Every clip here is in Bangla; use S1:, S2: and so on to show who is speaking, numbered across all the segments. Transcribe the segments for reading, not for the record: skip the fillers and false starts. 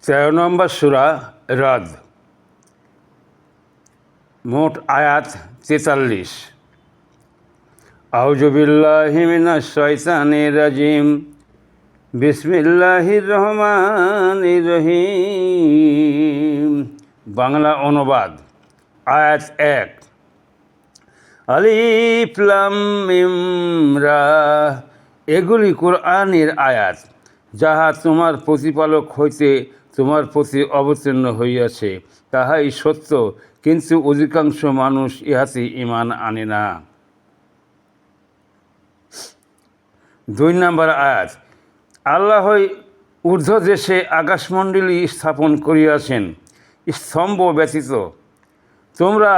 S1: 13 নম্বর সূরা রদ, মোট আয়াত 43। আউযু বিল্লাহি মিনাশ শাইতানির রাজিম, বিসমিল্লাহির রহমানির রহিম। বাংলা অনুবাদ। আয়াত 1। আলিফ লাম মিম রা, এগুলি কোরআনের আয়াত, যাহা তোমার প্রতিপালক হইতে তোমার প্রতি অবতীর্ণ হইয়াছে, তাহাই সত্য, কিন্তু অধিকাংশ মানুষ ইহাতে ঈমান আনে না। 2 নম্বর আয়াত। আল্লাহই ঊর্ধ্ব দেশে আকাশমণ্ডলী স্থাপন করিয়াছেন স্তম্ভ ব্যতীত, তোমরা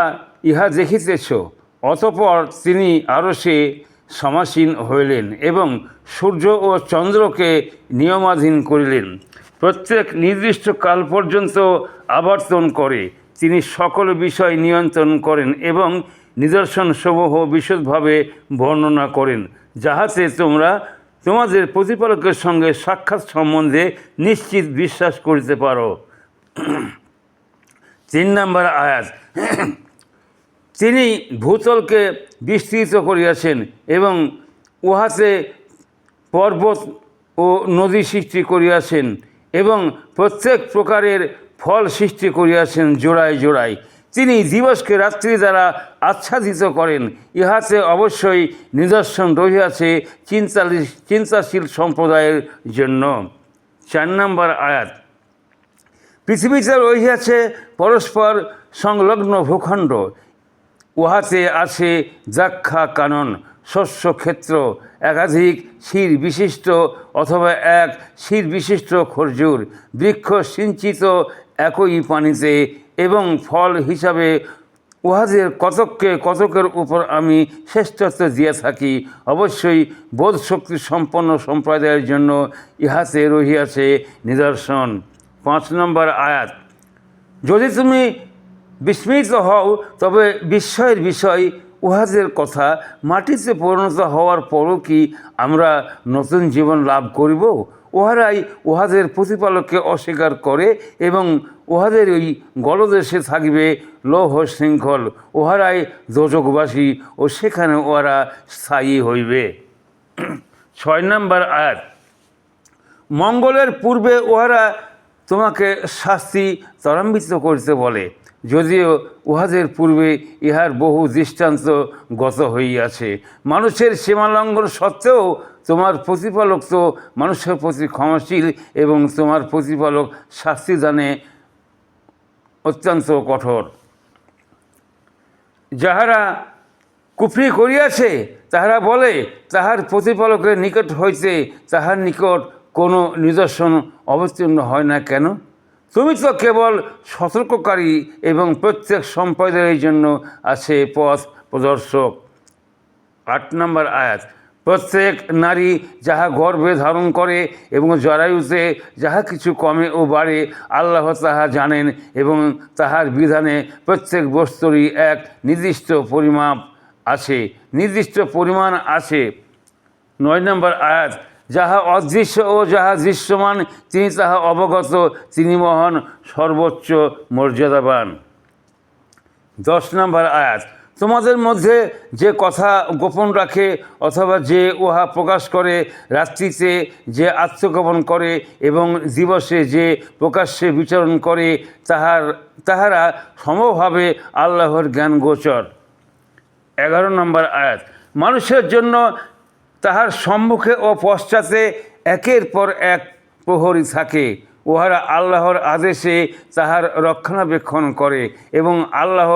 S1: ইহা দেখিতেছ। অতঃপর তিনি আরশে সমাসীন হইলেন এবং সূর্য ও চন্দ্রকে নিয়মাধীন করিলেন। প্রত্যেক নির্দিষ্ট কাল পর্যন্ত আবর্তন করে তিনি সকল বিষয় নিয়ন্ত্রণ করেন এবং নিদর্শনসমূহ বিশদভাবে বর্ণনা করেন, যাহাতে তোমরা তোমাদের প্রতিপালকের সঙ্গে সাক্ষাৎ সম্বন্ধে নিশ্চিত বিশ্বাস করিতে পারো। 3 নম্বর আয়াত। তিনি ভূতলকে বিস্তৃত করিয়াছেন এবং উহাতে পর্বত ও নদী সৃষ্টি করিয়াছেন এবং প্রত্যেক প্রকারের ফল সৃষ্টি করিয়াছেন জোড়ায় জোড়ায়। তিনি দিবসকে রাত্রি দ্বারা আচ্ছাদিত করেন, ইহাতে অবশ্যই নিদর্শন রহিয়াছে চিন্তাশীল সম্প্রদায়ের জন্য। 4 নম্বর আয়াত। পৃথিবীতে রহিয়াছে পরস্পর সংলগ্ন ভূখণ্ড, উহাতে আছে দ্রাক্ষা কানন, শস্য ক্ষেত্র, একাধিক শির বিশিষ্ট অথবা এক শির বিশিষ্ট খরজুর বৃক্ষ সিঞ্চিত একই পানিতে, এবং ফল হিসাবে উহাদের কতককে কতকের উপর আমি শ্রেষ্ঠত্ব দিয়ে থাকি। অবশ্যই বোধ শক্তি সম্পন্ন সম্প্রদায়ের জন্য ইহাতে রহিয়াছে নিদর্শন। 5 নম্বর আয়াত। যদি তুমি বিস্মিত হও, তবে বিস্ময়ের বিষয় উহাদের কথা, মাটিতে পরিণত হওয়ার পরও কি আমরা নতুন জীবন লাভ করিব? উহারাই উহাদের প্রতিপালককে অস্বীকার করে এবং উহাদের ওই গলদেশে থাকবে লৌহ শৃঙ্খল। উহারাই দোজখবাসী ও সেখানে উহারা স্থায়ী হইবে। 6 নম্বর আয়াত। মঙ্গলের পূর্বে উহারা তোমাকে শাস্তি ত্বরান্বিত করিতে বলে, যদিও উহাদের পূর্বে ইহার বহু দৃষ্টান্ত গত হইয়াছে। মানুষের সীমালঙ্ঘন সত্ত্বেও তোমার প্রতিপালক তো মানুষের প্রতি ক্ষমাশীল এবং তোমার প্রতিপালক শাস্তিদানে অত্যন্ত কঠোর। যাহারা কুফরি করিয়াছে তাহারা বলে, তাহার প্রতিপালকের নিকট হইতে তাহার নিকট কোনো নিদর্শন অবতীর্ণ হয় না কেন? তুমি তো কেবল সতর্ককারী এবং প্রত্যেক সম্প্রদায়ের জন্য আছে পথ প্রদর্শক। 8 নম্বর আয়াত। প্রত্যেক নারী যাহা গর্ভে ধারণ করে এবং জরায়ুতে যাহা কিছু কমে ও বাড়ে, আল্লাহ তাহা জানেন এবং তাহার বিধানে প্রত্যেক বস্তুরই এক নির্দিষ্ট পরিমাণ আছে। 9 নম্বর আয়াত। যাহা অদৃশ্য ও যাহা দৃশ্যমান তিনি তাহা অবগত, তিনি মহান, সর্বোচ্চ মর্যাদাবান। 10 নম্বর আয়াত। তোমাদের মধ্যে যে কথা গোপন রাখে অথবা যে উহা প্রকাশ করে, রাত্রিতে যে আত্মগোপন করে এবং দিবসে যে প্রকাশ্যে বিচরণ করে, তাহারা সমভাবে আল্লাহর জ্ঞান গোচর। 11 নম্বর আয়াত। মানুষের জন্য তাহার সম্মুখে ও পশ্চাতে একের পর এক প্রহরী থাকে, উহারা আল্লাহর আদেশে তাহার রক্ষণাবেক্ষণ করে এবং আল্লাহ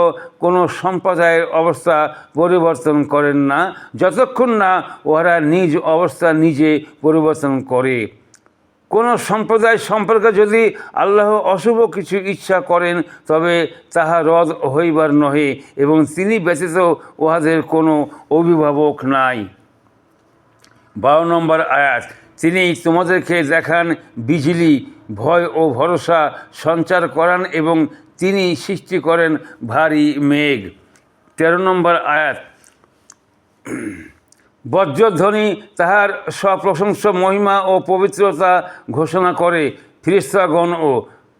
S1: কোনো সম্প্রদায়ের অবস্থা পরিবর্তন করেন না, যতক্ষণ না উহারা নিজ অবস্থা নিজে পরিবর্তন করে। কোনো সম্প্রদায় সম্পর্কে যদি আল্লাহ অশুভ কিছু ইচ্ছা করেন, তবে তাহা রদ হইবার নহে এবং তিনি ব্যতীত উহাদের কোনো অভিভাবক নাই। 12 নম্বর আয়াত। তিনি তোমাদেরকে দেখান বিজলি, ভয় ও ভরসা সঞ্চার করান এবং তিনি সৃষ্টি করেন ভারী মেঘ। 13 নম্বর আয়াত। বজ্রধ্বনি তাহার সপ্রশংস মহিমা ও পবিত্রতা ঘোষণা করে, ফেরেশতাগণ ও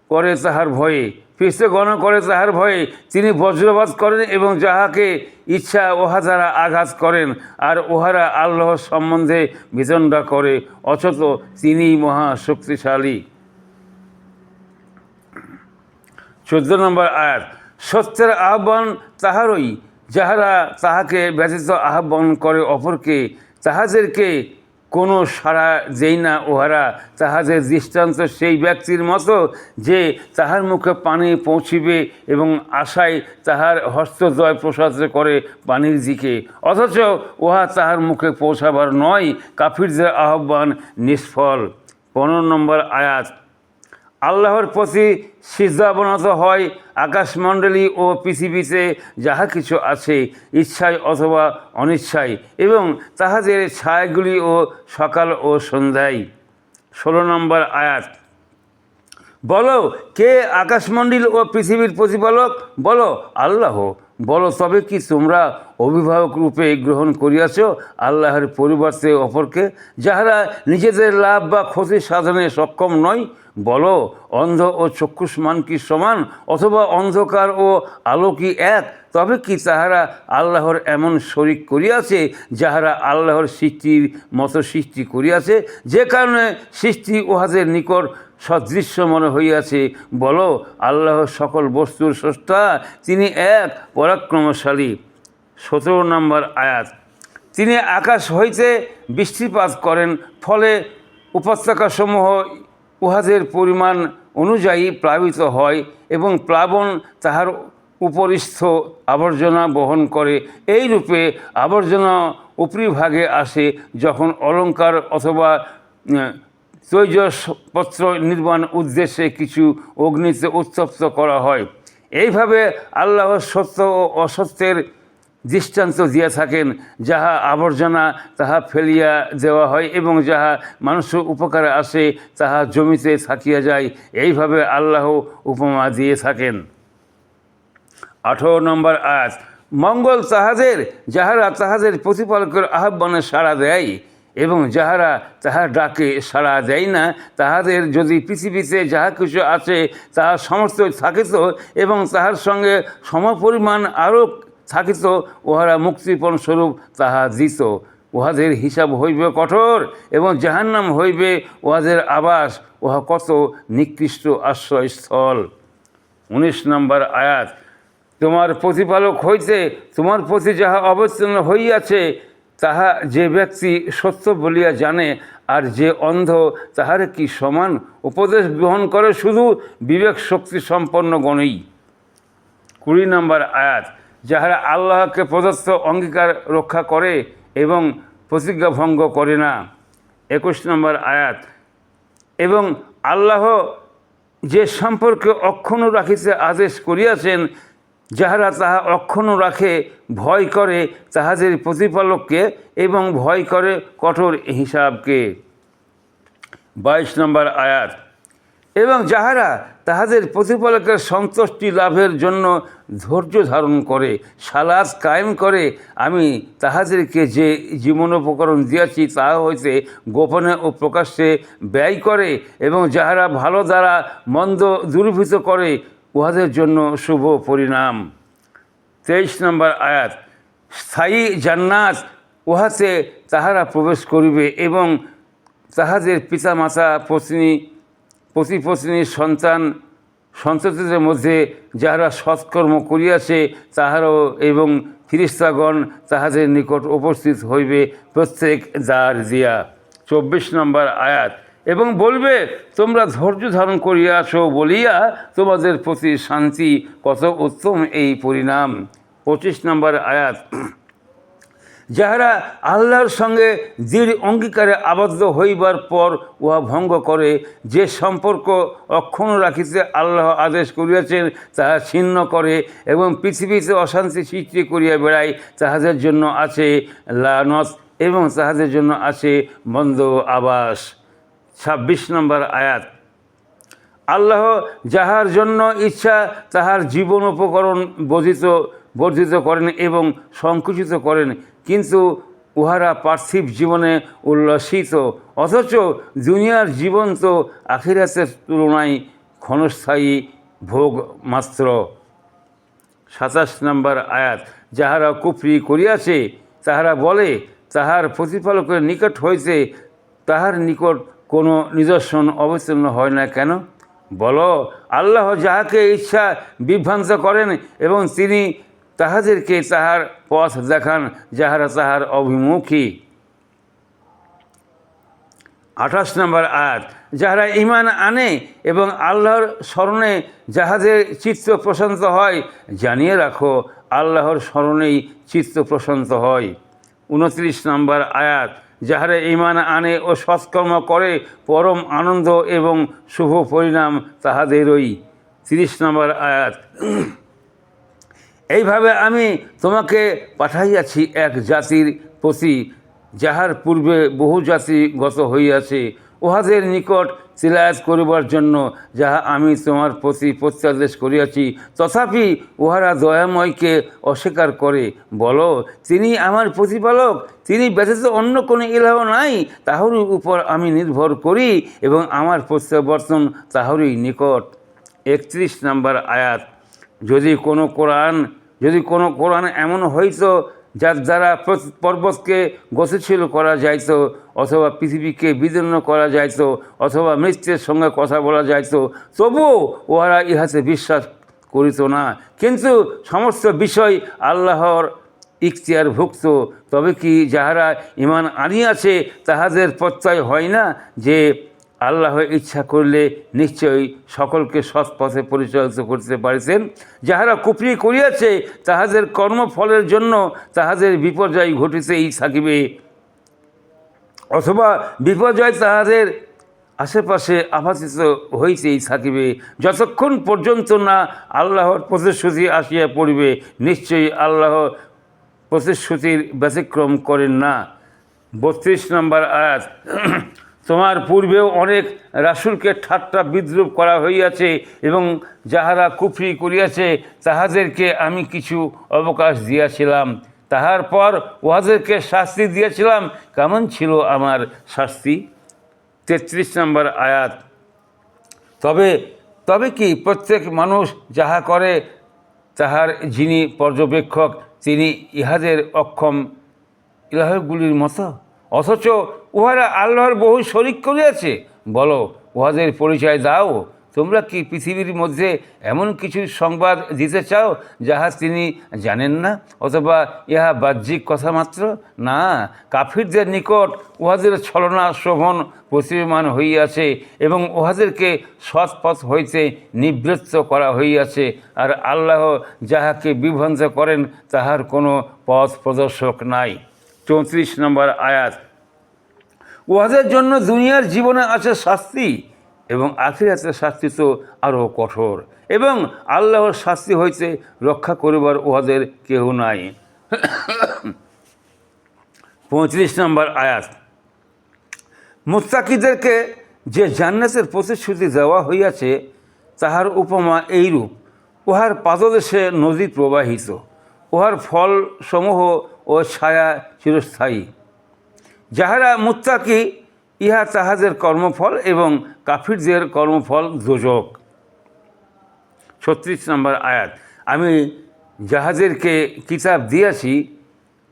S1: করে তাহার ভয়ে, ফিরিস্তাগণ করে তাহার ভয়ে। তিনি বজ্রপাত করেন এবং যাহাকে ইচ্ছা উহা দ্বারা আঘাত করেন, আর উহারা আল্লাহর সম্বন্ধে বিতণ্ডা করে, অথচ তিনি মহা শক্তিশালী। 14 নম্বর আয়াত, সত্যের আহ্বান তাহারই যাহারা তাহাকে ব্যতীত আহ্বান করে অপরকে, তাহাদেরকে কোনো সাড়া দেই না। উহারা তাহাদের দৃষ্টান্ত সেই ব্যক্তির মতো যে তাহার মুখে পানি পৌঁছিবে এবং আশায় তাহার হস্তদ্বয় প্রসারিত করে পানির দিকে, অথচ উহা তাহার মুখে পৌঁছাবার নয়। কাফিরদের আহ্বান নিষ্ফল। 15 নম্বর আয়াত, আল্লাহর প্রতি সিজদাবনত হয় আকাশমণ্ডলী ও পৃথিবীতে যাহা কিছু আছে, ইচ্ছায় অথবা অনিচ্ছায়, এবং তাহাদের ছায়াগুলি ও সকাল ও সন্ধ্যায়। 16 নম্বর আয়াত, বলো কে আকাশমণ্ডল ও পৃথিবীর প্রতিপালক? বলো আল্লাহ। বলো তবে কি তোমরা অভিভাবক রূপে গ্রহণ করিয়াছ আল্লাহর পরিবর্তে অপরকে, যাহারা নিজেদের লাভ বা ক্ষতি সাধনে সক্ষম নয়? বলো অন্ধ ও চক্ষুষ্মান কি সমান, অথবা অন্ধকার ও আলো কি এক? তবে কি তাহারা আল্লাহর এমন শরিক করিয়াছে যাহারা আল্লাহর সৃষ্টির মতো সৃষ্টি করিয়াছে, যে কারণে সৃষ্টি উহাদের নিকট সদৃশ্য মনে হইয়াছে? বলো আল্লাহ সকল বস্তুর স্রষ্টা, তিনি এক পরাক্রমশালী। 17 নম্বর আয়াত, তিনি আকাশ হইতে বৃষ্টিপাত করেন, ফলে উপত্যকাসমূহ উহাদের পরিমাণ অনুযায়ী প্লাবিত হয় এবং প্লাবন তাহার উপরিস্থ আবর্জনা বহন করে। এই রূপে আবর্জনা উপরিভাগে আসে যখন অলঙ্কার অথবা তৈজসপত্র নির্মাণ উদ্দেশ্যে কিছু অগ্নিতে উত্তপ্ত করা হয়। এইভাবে আল্লাহ সত্য ও অসত্যের দৃষ্টান্ত দিয়া থাকেন। যাহা আবর্জনা তাহা ফেলিয়া দেওয়া হয় এবং যাহা মানুষের উপকারে আসে তাহা জমিতে থাকিয়া যায়। এইভাবে আল্লাহ উপমা দিয়ে থাকেন। 18 নম্বর আয়াত, মঙ্গল তাহাদের যাহারা তাহাদের প্রতিপালকের আহ্বানে সাড়া দেয় এবং যাহারা তাহার ডাকে সাড়া দেয় না। তাহাদের যদি পৃথিবীতে যাহা কিছু আছে তাহা সমস্ত থাকিত এবং তাহার সঙ্গে সমপরিমাণ আরও থাকিত, উহারা মুক্তিপণ স্বরূপ তাহা দিত। উহাদের হিসাব হইবে কঠোর এবং জাহান্নাম হইবে উহাদের আবাস। উহা কত নিকৃষ্ট আশ্রয়স্থল। 19 নম্বর আয়াত, তোমার প্রতিপালক হইতে তোমার প্রতি যাহা অবতীর্ণ হইয়াছে তাহা যে ব্যক্তি সত্য বলিয়া জানে, আর যে অন্ধ তাহার কি সমান? উপদেশ গ্রহণ করে শুধু বিবেক শক্তি সম্পন্ন গণেই। 20 নম্বর আয়াত, যাহারা আল্লাহকে প্রদত্ত অঙ্গীকার রক্ষা করে এবং প্রতিজ্ঞা ভঙ্গ করে না। 21 নম্বর আয়াত, এবং আল্লাহ যে সম্পর্কে অক্ষুণ্ণ রাখিতে আদেশ করিয়াছেন, যাহারা তাহা অক্ষুণ্ণ রাখে ভয় করে তাহাদের প্রতিপালককে এবং ভয় করে কঠোর হিসাবকে। 22 নম্বর আয়াত, এবং যাহারা তাহাদের প্রতিপালকের সন্তুষ্টি লাভের জন্য ধৈর্য ধারণ করে, সালাত কায়েম করে, আমি তাহাদেরকে যে জীবনোপকরণ দিয়াছি তাহা হইতে গোপনে ও প্রকাশ্যে ব্যয় করে, এবং যাহারা ভালো দ্বারা মন্দ দূরীভূত করে, উহাদের জন্য শুভ পরিণাম। 23 নম্বর আয়াত, স্থায়ী জান্নাত উহাতে তাহারা প্রবেশ করিবে এবং তাহাদের পিতামাতা পতিপত্নী সন্ততিদের মধ্যে যাহারা সৎকর্ম করিয়াছে তাহারাও এবং ফিরিস্তাগণ তাহাদের নিকট উপস্থিত হইবে প্রত্যেক দ্বার দিয়া। 24 নম্বর আয়াত, এবং বলবে তোমরা ধৈর্য ধারণ করিয়াছ বলিয়া তোমাদের প্রতি শান্তি, কত উত্তম এই পরিণাম। 25 নম্বর আয়াত, যাহারা আল্লাহর সঙ্গে দৃঢ় অঙ্গীকারে আবদ্ধ হইবার পর উহা ভঙ্গ করে, যে সম্পর্ক অক্ষুণ্ণ রাখিতে আল্লাহ আদেশ করিয়াছেন তাহা ছিন্ন করে এবং পৃথিবীতে অশান্তি সৃষ্টি করিয়া বেড়ায়, তাহাদের জন্য আছে লানত এবং তাহাদের জন্য আছে মন্দ আবাস। 26 নম্বর আয়াত, আল্লাহ যাহার জন্য ইচ্ছা তাহার জীবন উপকরণ বর্ধিত করেন এবং সংকুচিত করেন, কিন্তু উহারা পার্থিব জীবনে উল্লসিত, অথচ দুনিয়ার জীবন তো আখিরাতের তুলনায় ক্ষণস্থায়ী ভোগ মাত্র। 27 নম্বর আয়াত, যাহারা কুফরি করিয়াছে তাহারা বলে, তাহার প্রতিপালকের নিকট হইতে তাহার নিকট কোনো নিদর্শন অবতীর্ণ হয় না কেন? বলো, আল্লাহ যাহাকে ইচ্ছা বিভ্রান্ত করেন এবং তিনি তাহাদেরকে তাহার পথ দেখান যাহারা তাহার অভিমুখী। 28 নম্বর আয়াত, যাহারা ঈমান আনে এবং আল্লাহর স্মরণে যাহাদের চিত্ত প্রশান্ত হয়, জানিয়ে রাখো আল্লাহর স্মরণেই চিত্ত প্রশান্ত হয়। 29 নম্বর আয়াত, যাহারা ঈমান আনে ও সৎকর্ম করে পরম আনন্দ এবং শুভ পরিণাম তাহাদেরই। 30 নম্বর আয়াত, এইভাবে আমি তোমাকে পাঠাইয়াছি এক জাতির প্রতি যাহার পূর্বে বহু জাতি গত হইয়াছে, উহাদের নিকট তিলায়াত করিবার জন্য যাহা আমি তোমার প্রতি প্রত্যাদেশ করিয়াছি, তথাপি উহারা দয়াময়কে অস্বীকার করে। বলো, তিনি আমার প্রতিপালক, তিনি ব্যতীত অন্য কোনো ইলাহ নাই, তাহারই উপর আমি নির্ভর করি এবং আমার প্রত্যাবর্তন তাহারই নিকট। 31 নম্বর আয়াত, যদি কোনো কোরআন এমন হইত যার দ্বারা পর্বতকে গতিশীল করা যাইত, অথবা পৃথিবীকে বিদীর্ণ করা যাইত, অথবা মৃত্যুর সঙ্গে কথা বলা যাইত, তবুও উহারা ইহাতে বিশ্বাস করিত না। কিন্তু সমস্ত বিষয় আল্লাহর ইখতিয়ারভুক্ত। তবে কি যাহারা ঈমান আনিয়াছে তাহাদের প্রত্যয় হয় না যে আল্লাহ ইচ্ছা করলে নিশ্চয়ই সকলকে সৎ পথে পরিচালিত করতে পারিতেন? যাহারা কুফরি করিয়াছে তাহাদের কর্মফলের জন্য তাহাদের বিপর্যয় ঘটিতেই থাকিবে, অথবা বিপর্যয় তাহাদের আশেপাশে আপাতিত হইতেই থাকিবে, যতক্ষণ পর্যন্ত না আল্লাহর প্রতিশ্রুতি আসিয়া পড়িবে। নিশ্চয়ই আল্লাহ প্রতিশ্রুতির ব্যতিক্রম করেন না। 32 নম্বর আয়াত, তোমার পূর্বেও অনেক রাসূলকে ঠাট্টা বিদ্রূপ করা হইয়াছে এবং যাহারা কুফরি করিয়াছে তাহাদেরকে আমি কিছু অবকাশ দিয়াছিলাম, তাহার পর উহাদেরকে শাস্তি দিয়েছিলাম। কেমন ছিল আমার শাস্তি? 33 নম্বর আয়াত, তবে কি প্রত্যেক মানুষ যাহা করে তাহার যিনি পর্যবেক্ষক তিনি ইহাদের অক্ষম ইলাহগুলির মতো? অথচ উহারা আল্লাহর বহু শরিক করিয়াছে। বলো, উহাদের পরিচয় দাও। তোমরা কি পৃথিবীর মধ্যে এমন কিছু সংবাদ দিতে চাও যাহা তিনি জানেন না, অথবা ইহা বাহ্যিক কথা মাত্র? না, কাফিরদের নিকট উহাদের ছলনা শোভন প্রতীয়মান হইয়াছে এবং উহাদেরকে সৎ পথ হইতে নিবৃত্ত করা হইয়াছে। আর আল্লাহ যাহাকে বিভ্রান্ত করেন তাহার কোনো পথ প্রদর্শক নাই। 34 নম্বর আয়াত, উহাদের জন্য দুনিয়ার জীবনে আছে শাস্তি এবং আখিরাতের শাস্তি তো আরও কঠোর, এবং আল্লাহর শাস্তি হইতে রক্ষা করিবার উহাদের কেহ নাই। 35 নম্বর আয়াত, মুত্তাকিদেরকে যে জান্নাতের প্রতিশ্রুতি দেওয়া হইয়াছে তাহার উপমা এইরূপ, উহার পাদদেশে নদী প্রবাহিত, উহার ফলসমূহ ও ছায়া চিরস্থায়ী। যাহারা মুত্তাকি ইহা তাহাদের কর্মফল এবং কাফিরদের কর্মফল দোজক। 36 নম্বর আয়াত, আমি যাহাদেরকে কিতাব দিয়াছি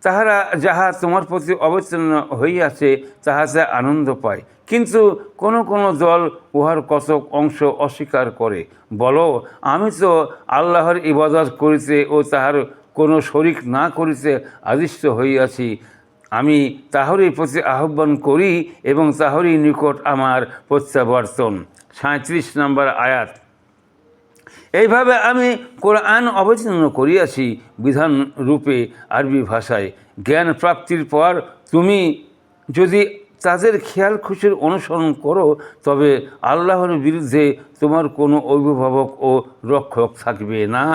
S1: তাহারা যাহা তোমার প্রতি অবতীর্ণ হইয়াছে তাহাতে আনন্দ পায়, কিন্তু কোন কোন দল উহার কতক অংশ অস্বীকার করে। বলো, আমি তো আল্লাহর ইবাদত করিতে ও তাহার কোনো শরিক না করিতে আদিষ্ট হইয়াছি। আমি তাহারই প্রতি আহ্বান করি এবং তাহারই নিকট আমার প্রত্যাবর্তন। 37 নম্বর আয়াত, এইভাবে আমি কোরআন অবতীর্ণ করিয়াছি বিধান রূপে আরবি ভাষায়। জ্ঞান প্রাপ্তির পর তুমি যদি তাদের খেয়াল খুশির অনুসরণ করো তবে আল্লাহর বিরুদ্ধে তোমার কোনো অভিভাবক ও রক্ষক থাকবে না।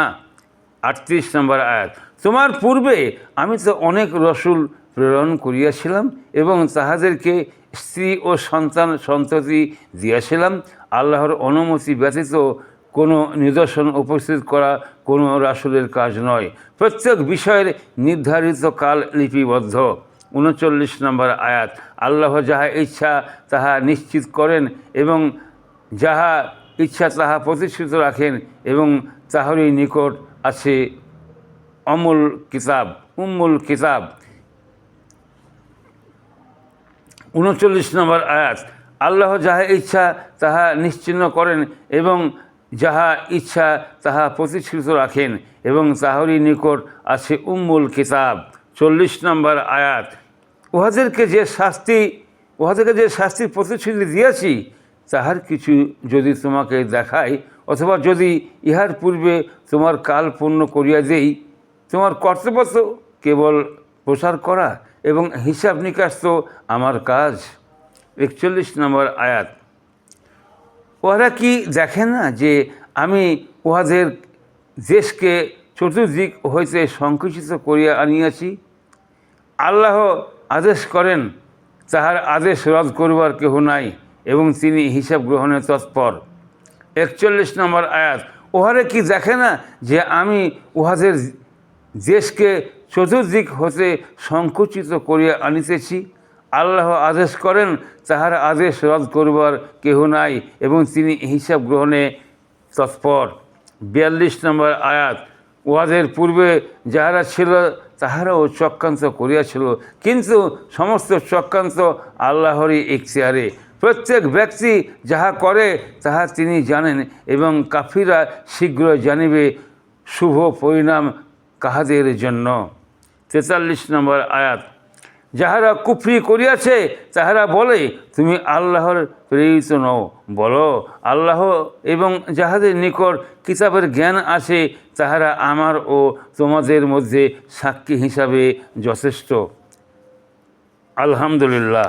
S1: 38 নম্বর আয়াত, তোমার পূর্বে আমি তো অনেক রসুল প্রেরণ করিয়াছিলাম এবং তাহাদেরকে স্ত্রী ও সন্ততি দিয়াছিলাম। আল্লাহর অনুমতি ব্যতীত কোনো নিদর্শন উপস্থিত করা কোনো রাসূলের কাজ নয়। প্রত্যেক বিষয়ের নির্ধারিত কাল লিপিবদ্ধ। 39 নম্বর আয়াত, আল্লাহ যাহা ইচ্ছা তাহা নিশ্চিত করেন এবং যাহা ইচ্ছা তাহা প্রতিষ্ঠিত রাখেন এবং তাহারই নিকট আছে উম্মুল কিতাব। 39 নম্বর আয়াত, আল্লাহ যাহা ইচ্ছা তাহা নিশ্চিহ্ন করেন এবং যাহা ইচ্ছা তাহা প্রতিষ্ঠিত রাখেন এবং তাহারই নিকট আছে উম্মুল কিতাব। 40 নম্বর আয়াত, উহাদেরকে যে শাস্তির প্রতিশ্রুতি দিয়েছি তাহার কিছু যদি তোমাকে দেখাই, অথবা যদি ইহার পূর্বে তোমার কাল পূর্ণ করিয়া দেই, তোমার কর্তব্য তো কেবল প্রচার করা এবং হিসাব নিকাশ তো আমার কাজ। 41 নম্বর আয়াত, ওরা কি দেখে না যে আমি উহাদের দেশকে চতুর্দিক হইতে সংকুচিত করিয়া আনিয়াছি? আল্লাহ আদেশ করেন, তাহার আদেশ রদ করবার কেহ নাই এবং তিনি হিসাব গ্রহণে তৎপর। 41 নম্বর আয়াত, ওহারে কি দেখে না যে আমি উহাদের দেশকে চতুর্দিক হতে সংকুচিত করিয়া আনিতেছি? আল্লাহ আদেশ করেন, তাহার আদেশ রদ করবার কেহ নাই এবং তিনি হিসাব গ্রহণে তৎপর। 42 নম্বর আয়াত, উহাদের পূর্বে যাহারা ছিল তাহারাও চক্রান্ত করিয়াছিল, কিন্তু সমস্ত চক্রান্ত আল্লাহরই ইখতিয়ারে। প্রত্যেক ব্যক্তি যাহা করে তাহা তিনি জানেন এবং কাফিরা শীঘ্র জানিবে শুভ পরিণাম কাহাদের জন্য। 43 নম্বর আয়াত, যাহারা কুফরি করিয়াছে তাহারা বলে, তুমি আল্লাহর প্রেরিত নও। বলো, আল্লাহ এবং যাহাদের নিকট কিতাবের জ্ঞান আছে তাহারা আমার ও তোমাদের মধ্যে সাক্ষী হিসাবে যথেষ্ট। আলহামদুলিল্লাহ।